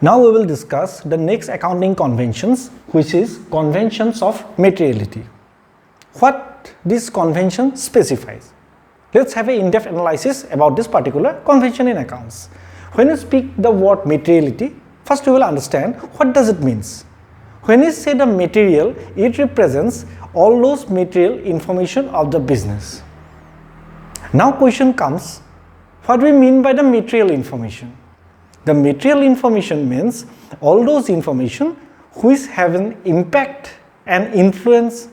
Now we will discuss the next accounting conventions, which is conventions of materiality. What this convention specifies. Let's have an in-depth analysis about this particular convention in accounts. When you speak the word materiality, first we will understand what does it means. When we say the material, it represents all those material information of the business. Now question comes, what do we mean by the material information? The material information means all those information which have an impact and influence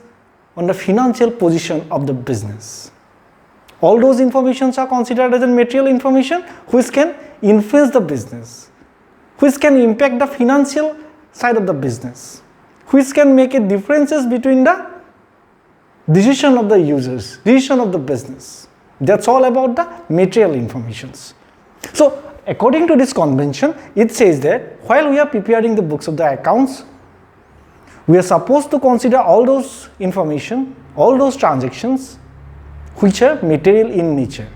on the financial position of the business. All those informations are considered as a material information which can influence the business, which can impact the financial side of the business, which can make a differences between the decision of the users, decision of the business. That's all about the material informations. So according to this convention, it says that while we are preparing the books of the accounts, we are supposed to consider all those information, all those transactions which are material in nature,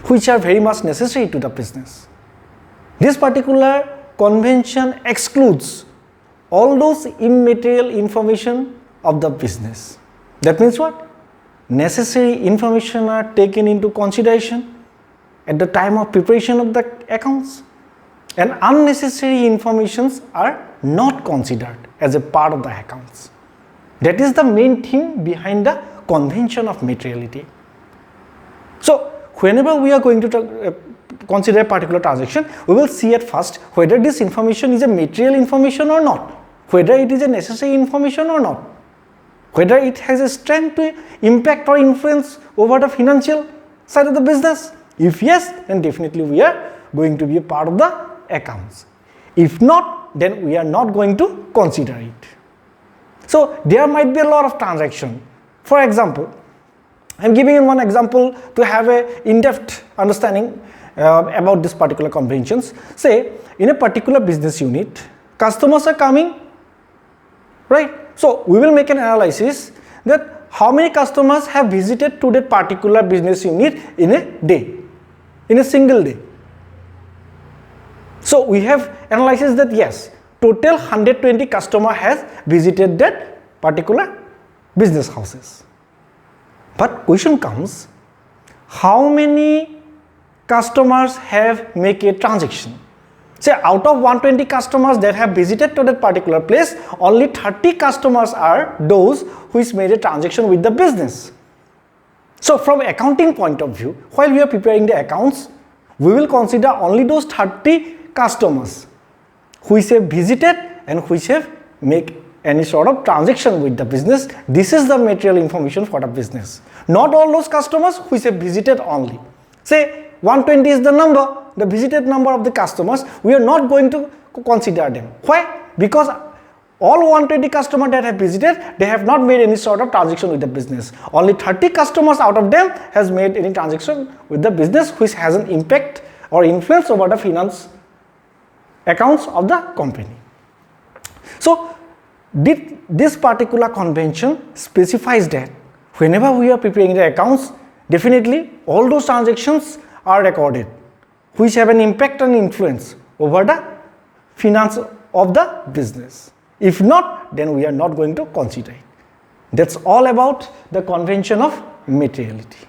which are very much necessary to the business. This particular convention excludes all those immaterial information of the business. That means what? Necessary information are taken into consideration at the time of preparation of the accounts, and unnecessary informations are not considered as a part of the accounts. That is the main thing behind the convention of materiality. So whenever we are going to consider a particular transaction, we will see at first whether this information is a material information or not, whether it is a necessary information or not, whether it has a strength to impact or influence over the financial side of the business. If yes, then definitely we are going to be a part of the accounts. If not, then we are not going to consider it. So there might be a lot of transaction. For example, I am giving you one example to have a in-depth understanding about this particular conventions. Say in a particular business unit, customers are coming, right? So we will make an analysis that how many customers have visited to that particular business unit in a day, in a single day. So we have analysis that yes, total 120 customer has visited that particular business houses. But question comes, how many customers have make a transaction? Say out of 120 customers that have visited to that particular place, only 30 customers are those which made a transaction with the business. So from accounting point of view, while we are preparing the accounts, we will consider only those 30 customers which have visited and which have make any sort of transaction with the business. This is the material information for the business. Not all those customers which have visited only. Say 120 is the number, the visited number of the customers, we are not going to consider them. Why? Because all 120 customers that have visited, they have not made any sort of transaction with the business. Only 30 customers out of them has made any transaction with the business which has an impact or influence over the finance accounts of the company. So this particular convention specifies that whenever we are preparing the accounts, definitely all those transactions are recorded which have an impact and influence over the finance of the business. If not, then we are not going to consider it. That's all about the convention of materiality.